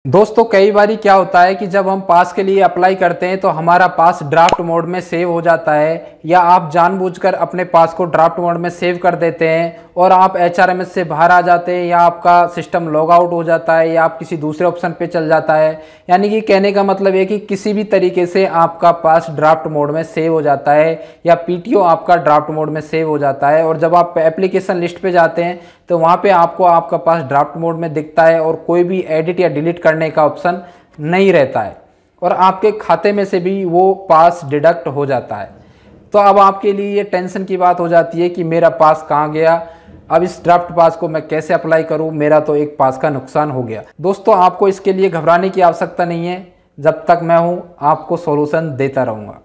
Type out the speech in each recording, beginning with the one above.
दोस्तों कई बारी क्या होता है कि जब हम पास के लिए अप्लाई करते हैं तो हमारा पास ड्राफ्ट मोड में सेव हो जाता है, या आप जानबूझकर अपने पास को ड्राफ्ट मोड में सेव कर देते हैं और आप एचआरएमएस से बाहर आ जाते हैं, या आपका सिस्टम लॉग आउट हो जाता है, या आप किसी दूसरे ऑप्शन पे चल जाता है। यानी कि कहने का मतलब है कि किसी भी तरीके से आपका पास ड्राफ्ट मोड में सेव हो जाता है या पीटीओ आपका ड्राफ्ट मोड में सेव हो जाता है, और जब आप एप्लीकेशन लिस्ट पे जाते हैं तो वहाँ पे आपको आपका पास ड्राफ्ट मोड में दिखता है और कोई भी एडिट या डिलीट करने का ऑप्शन नहीं रहता है, और आपके खाते में से भी वो पास डिडक्ट हो जाता है। तो अब आपके लिए ये टेंशन की बात हो जाती है कि मेरा पास कहाँ गया, अब इस ड्राफ्ट पास को मैं कैसे अप्लाई करूँ, मेरा तो एक पास का नुकसान हो गया। दोस्तों आपको इसके लिए घबराने की आवश्यकता नहीं है, जब तक मैं हूँ आपको सॉल्यूशन देता रहूँगा।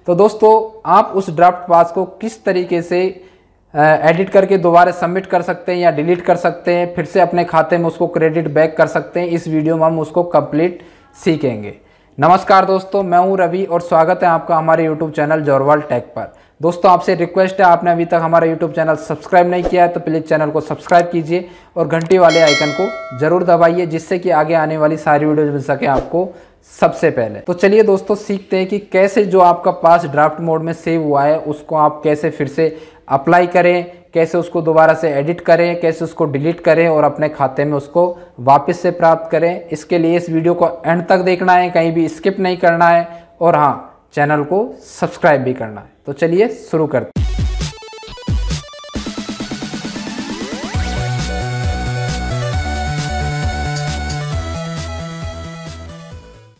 तो दोस्तों आप उस ड्राफ्ट पास को किस तरीके से एडिट करके दोबारा सबमिट कर सकते हैं या डिलीट कर सकते हैं, फिर से अपने खाते में उसको क्रेडिट बैक कर सकते हैं, इस वीडियो में हम उसको कंप्लीट सीखेंगे। नमस्कार दोस्तों, मैं हूं रवि और स्वागत है आपका हमारे यूट्यूब चैनल जॉरवाल टेक पर। दोस्तों आपसे रिक्वेस्ट है, आपने अभी तक हमारा यूट्यूब चैनल सब्सक्राइब नहीं किया है तो प्लीज़ चैनल को सब्सक्राइब कीजिए और घंटी वाले आइकन को ज़रूर दबाइए, जिससे कि आगे आने वाली सारी वीडियोज मिल सके आपको सबसे पहले। तो चलिए दोस्तों सीखते हैं कि कैसे जो आपका पास ड्राफ्ट मोड में सेव हुआ है उसको आप कैसे फिर से अप्लाई करें, कैसे उसको दोबारा से एडिट करें, कैसे उसको डिलीट करें और अपने खाते में उसको वापस से प्राप्त करें। इसके लिए इस वीडियो को एंड तक देखना है, कहीं भी स्किप नहीं करना है, और हाँ चैनल को सब्सक्राइब भी करना है। तो चलिए शुरू करते हैं।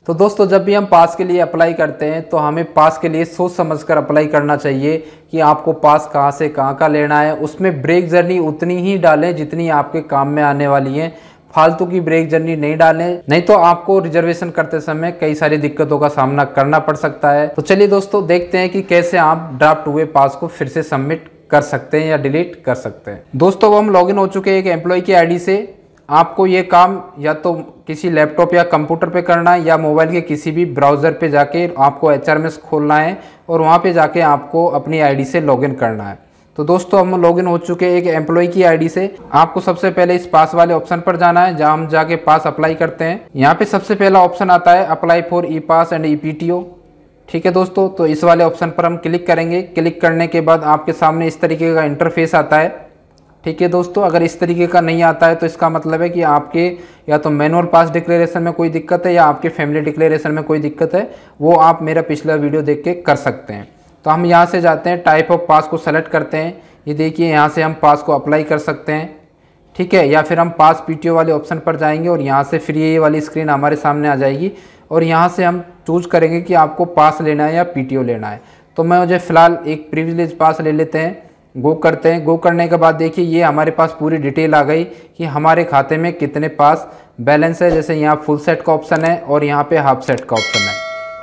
तो दोस्तों जब भी हम पास के लिए अप्लाई करते हैं तो हमें पास के लिए सोच समझकर अप्लाई करना चाहिए कि आपको पास कहाँ से कहाँ का लेना है। उसमें ब्रेक जर्नी उतनी ही डालें जितनी आपके काम में आने वाली है, फालतू की ब्रेक जर्नी नहीं डालें, नहीं तो आपको रिजर्वेशन करते समय कई सारी दिक्कतों का सामना करना पड़ सकता है। तो चलिए दोस्तों देखते हैं कि कैसे आप ड्राफ्ट हुए पास को फिर से सबमिट कर सकते हैं या डिलीट कर सकते हैं। दोस्तों हम लॉगिन हो चुके हैं एक एम्प्लॉय की आईडी से। आपको ये काम या तो किसी लैपटॉप या कंप्यूटर पे करना है या मोबाइल के किसी भी ब्राउज़र पे जाके आपको एचआरएमएस खोलना है और वहाँ पे जाके आपको अपनी आईडी से लॉगिन करना है। तो दोस्तों हम लॉगिन हो चुके हैं एक एम्प्लॉय की आईडी से। आपको सबसे पहले इस पास वाले ऑप्शन पर जाना है, जहाँ हम जाके पास अप्लाई करते हैं। यहाँ पे सबसे पहला ऑप्शन आता है apply for E pass and EPTO. ठीक है दोस्तों, तो इस वाले ऑप्शन पर हम क्लिक करेंगे। क्लिक करने के बाद आपके सामने इस तरीके का इंटरफेस आता है। ठीक है दोस्तों, अगर इस तरीके का नहीं आता है तो इसका मतलब है कि आपके या तो मैनुअल पास डिक्लेरेशन में कोई दिक्कत है या आपके फैमिली डिक्लेरेशन में कोई दिक्कत है, वो आप मेरा पिछला वीडियो देख के कर सकते हैं। तो हम यहाँ से जाते हैं, टाइप ऑफ पास को सेलेक्ट करते हैं। ये देखिए यहाँ से हम पास को अप्लाई कर सकते हैं। ठीक है, या फिर हम पास पीटीओ वाले ऑप्शन पर जाएंगे और यहाँ से फिर ये वाली स्क्रीन हमारे सामने आ जाएगी और यहाँ से हम चूज करेंगे कि आपको पास लेना है या पीटीओ लेना है। तो मुझे फ़िलहाल एक प्रिविलेज पास ले लेते हैं। गो करते हैं। गो करने के बाद देखिए ये हमारे पास पूरी डिटेल आ गई कि हमारे खाते में कितने पास बैलेंस है। जैसे यहाँ फुल सेट का ऑप्शन है और यहाँ पे हाफ सेट का ऑप्शन है।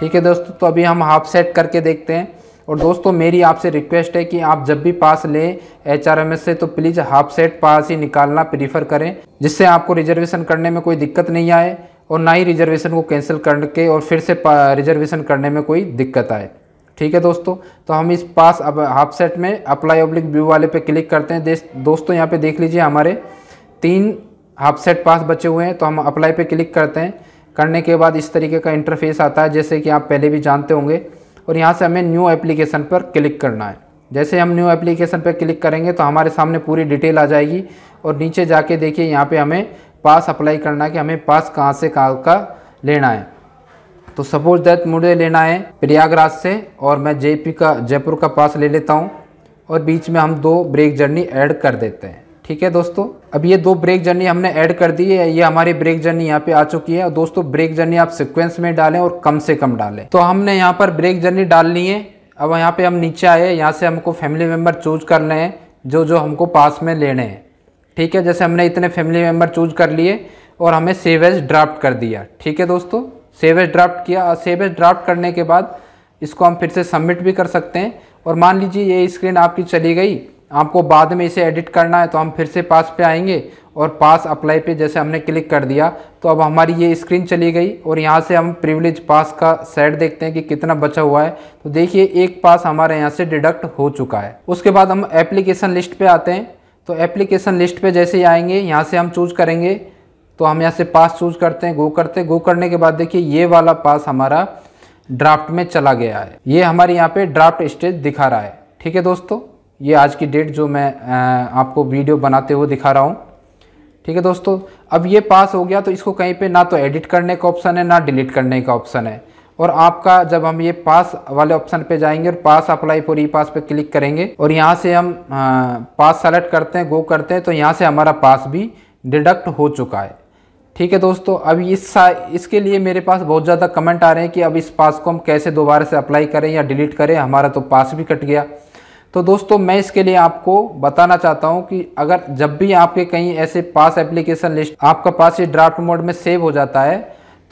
ठीक है दोस्तों, तो अभी हम हाफ सेट करके देखते हैं। और दोस्तों मेरी आपसे रिक्वेस्ट है कि आप जब भी पास लें एचआरएमएस से तो प्लीज़ हाफ सेट पास ही निकालना प्रीफर करें, जिससे आपको रिजर्वेशन करने में कोई दिक्कत नहीं आए और ना ही रिजर्वेशन को कैंसिल करके और फिर से रिजर्वेशन करने में कोई दिक्कत आए। ठीक है दोस्तों, तो हम इस पास अब हाफ सेट में अप्लाई ऑब्लिक व्यू वाले पे क्लिक करते हैं। दोस्तों यहाँ पे देख लीजिए हमारे 3 हाफ सेट पास बचे हुए हैं, तो हम अप्लाई पे क्लिक करते हैं। करने के बाद इस तरीके का इंटरफेस आता है, जैसे कि आप पहले भी जानते होंगे, और यहाँ से हमें न्यू एप्लीकेशन पर क्लिक करना है। जैसे हम न्यू एप्लीकेशन पर क्लिक करेंगे तो हमारे सामने पूरी डिटेल आ जाएगी और नीचे जाके देखिए यहाँ पर हमें पास अप्लाई करना है कि हमें पास कहाँ से कहाँ का लेना है। तो सपोज दैट मुझे लेना है प्रयागराज से और मैं जयपुर का पास ले लेता हूँ और बीच में हम 2 ब्रेक जर्नी ऐड कर देते हैं। ठीक है दोस्तों, अब ये 2 ब्रेक जर्नी हमने ऐड कर दी है। ये हमारी ब्रेक जर्नी यहाँ पे आ चुकी है। और दोस्तों ब्रेक जर्नी आप सीक्वेंस में डालें और कम से कम डालें। तो हमने यहाँ पर ब्रेक जर्नी डालनी है। अब यहाँ पे हम नीचे आए, यहाँ से हमको फैमिली मेम्बर चूज करने हैं जो हमको पास में लेने हैं। ठीक है, जैसे हमने इतने फैमिली मेम्बर चूज कर लिए और हमें सेव एज ड्राफ्ट कर दिया। ठीक है दोस्तों, सेव एज ड्राफ्ट किया। सेव एज ड्राफ्ट करने के बाद इसको हम फिर से सबमिट भी कर सकते हैं। और मान लीजिए ये स्क्रीन आपकी चली गई, आपको बाद में इसे एडिट करना है, तो हम फिर से पास पे आएंगे और पास अप्लाई पे जैसे हमने क्लिक कर दिया तो अब हमारी ये स्क्रीन चली गई। और यहाँ से हम प्रिविलेज पास का सेट देखते हैं कि कितना बचा हुआ है। तो देखिए एक पास हमारे यहाँ से डिडक्ट हो चुका है। उसके बाद हम एप्लीकेशन लिस्ट पे आते हैं। तो एप्लीकेशन लिस्ट पे जैसे ही आएंगे यहाँ से हम चूज करेंगे तो हम यहाँ से पास चूज करते हैं, गो करने के बाद देखिए ये वाला पास हमारा ड्राफ्ट में चला गया है। ये हमारे यहाँ पे ड्राफ्ट स्टेज दिखा रहा है। ठीक है दोस्तों, ये आज की डेट जो मैं आपको वीडियो बनाते हुए दिखा रहा हूँ। ठीक है दोस्तों, अब ये पास हो गया तो इसको कहीं पे ना तो एडिट करने का ऑप्शन है ना डिलीट करने का ऑप्शन है। और आपका जब हम ये पास वाले ऑप्शन पे जाएंगे और पास अप्लाई फॉर ई पास पे क्लिक करेंगे और यहाँ से हम पास सेलेक्ट करते हैं, गो करते हैं, तो यहाँ से हमारा पास भी डिडक्ट हो चुका है। ठीक है दोस्तों, अब इसके लिए मेरे पास बहुत ज़्यादा कमेंट आ रहे हैं कि अब इस पास को हम कैसे दोबारा से अप्लाई करें या डिलीट करें, हमारा तो पास भी कट गया। तो दोस्तों मैं इसके लिए आपको बताना चाहता हूं कि अगर जब भी आपके कहीं ऐसे पास एप्लीकेशन लिस्ट आपका पास ये ड्राफ्ट मोड में सेव हो जाता है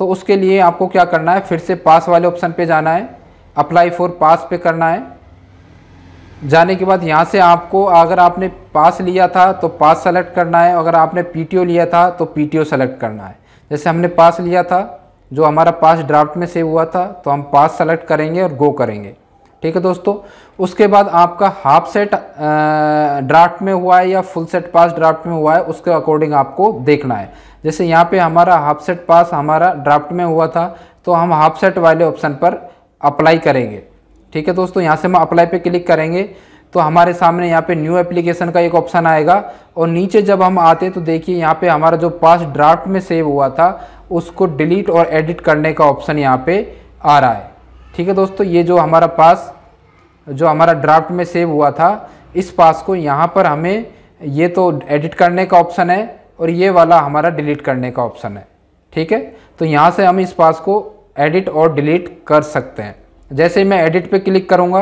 तो उसके लिए आपको क्या करना है, फिर से पास वाले ऑप्शन पे जाना है, अप्लाई फॉर पास पे करना है। जाने के बाद यहाँ से आपको अगर आपने पास लिया था तो पास सेलेक्ट करना है, अगर आपने पीटीओ लिया था तो पीटीओ सेलेक्ट करना है। जैसे हमने पास लिया था, जो हमारा पास ड्राफ्ट में सेव हुआ था, तो हम पास सेलेक्ट करेंगे और गो करेंगे। ठीक है दोस्तों, उसके बाद आपका हाफ सेट ड्राफ्ट में हुआ है या फुल सेट पास ड्राफ्ट में हुआ है, उसके अकॉर्डिंग आपको देखना है। जैसे यहाँ पे हमारा हाफ सेट पास हमारा ड्राफ्ट में हुआ था तो हम हाफ सेट वाले ऑप्शन पर अप्लाई करेंगे। ठीक है दोस्तों, यहाँ से हम अप्लाई पे क्लिक करेंगे तो हमारे सामने यहाँ पे न्यू एप्लीकेशन का एक ऑप्शन आएगा और नीचे जब हम आते हैं तो देखिए यहाँ पे हमारा जो पास ड्राफ्ट में सेव हुआ था उसको डिलीट और एडिट करने का ऑप्शन यहाँ पे आ रहा है। ठीक है दोस्तों, ये जो हमारा पास जो हमारा ड्राफ्ट में सेव हुआ था, इस पास को यहाँ पर हमें ये तो एडिट करने का ऑप्शन है और ये वाला हमारा डिलीट करने का ऑप्शन है। ठीक है, तो यहाँ से हम इस पास को एडिट और डिलीट कर सकते हैं। जैसे ही मैं एडिट पे क्लिक करूँगा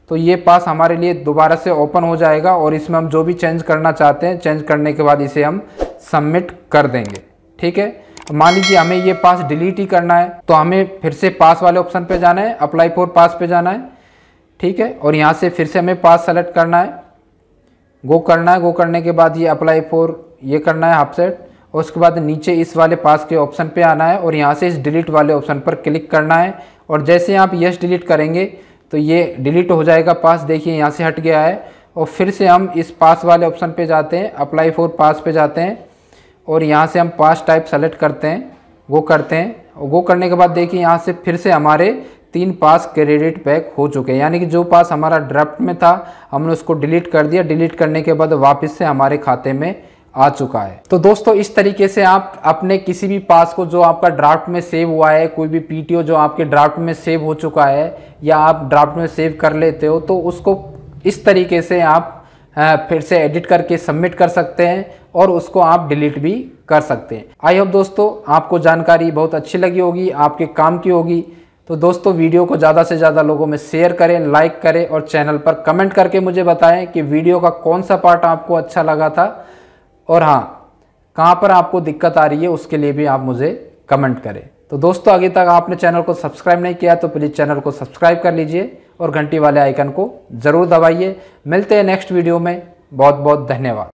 तो ये पास हमारे लिए दोबारा से ओपन हो जाएगा और इसमें हम जो भी चेंज करना चाहते हैं, चेंज करने के बाद इसे हम सबमिट कर देंगे। ठीक है, मान लीजिए हमें ये पास डिलीट ही करना है तो हमें फिर से पास वाले ऑप्शन पे जाना है, अप्लाई फॉर पास पे जाना है। ठीक है, और यहाँ से फिर से हमें पास सेलेक्ट करना है, गो करना है, गो करने के बाद ये अप्लाई फॉर ये करना है हाफ सेट, और उसके बाद नीचे इस वाले पास के ऑप्शन पे आना है और यहाँ से इस डिलीट वाले ऑप्शन पर क्लिक करना है। और जैसे आप यस डिलीट करेंगे तो ये डिलीट हो जाएगा पास, देखिए यहाँ से हट गया है। और फिर से हम इस पास वाले ऑप्शन पे जाते हैं, अप्लाई फॉर पास पे जाते हैं और यहाँ से हम पास टाइप सेलेक्ट करते हैं, गो करते हैं। और गो करने के बाद देखिए यहाँ से फिर से हमारे 3 पास क्रेडिट बैक हो चुके हैं, यानी कि जो पास हमारा ड्राफ्ट में था हमने उसको डिलीट कर दिया, डिलीट करने के बाद वापस से हमारे खाते में आ चुका है। तो दोस्तों इस तरीके से आप अपने किसी भी पास को जो आपका ड्राफ्ट में सेव हुआ है, कोई भी पीटीओ जो आपके ड्राफ्ट में सेव हो चुका है या आप ड्राफ्ट में सेव कर लेते हो, तो उसको इस तरीके से आप फिर से एडिट करके सबमिट कर सकते हैं और उसको आप डिलीट भी कर सकते हैं। आई होप दोस्तों आपको जानकारी बहुत अच्छी लगी होगी, आपके काम की होगी। तो दोस्तों वीडियो को ज़्यादा से ज़्यादा लोगों में शेयर करें, लाइक करें और चैनल पर कमेंट करके मुझे बताएं कि वीडियो का कौन सा पार्ट आपको अच्छा लगा था और हाँ कहाँ पर आपको दिक्कत आ रही है, उसके लिए भी आप मुझे कमेंट करें। तो दोस्तों अभी तक आपने चैनल को सब्सक्राइब नहीं किया तो प्लीज़ चैनल को सब्सक्राइब कर लीजिए और घंटी वाले आइकन को ज़रूर दबाइए। मिलते हैं नेक्स्ट वीडियो में, बहुत बहुत धन्यवाद।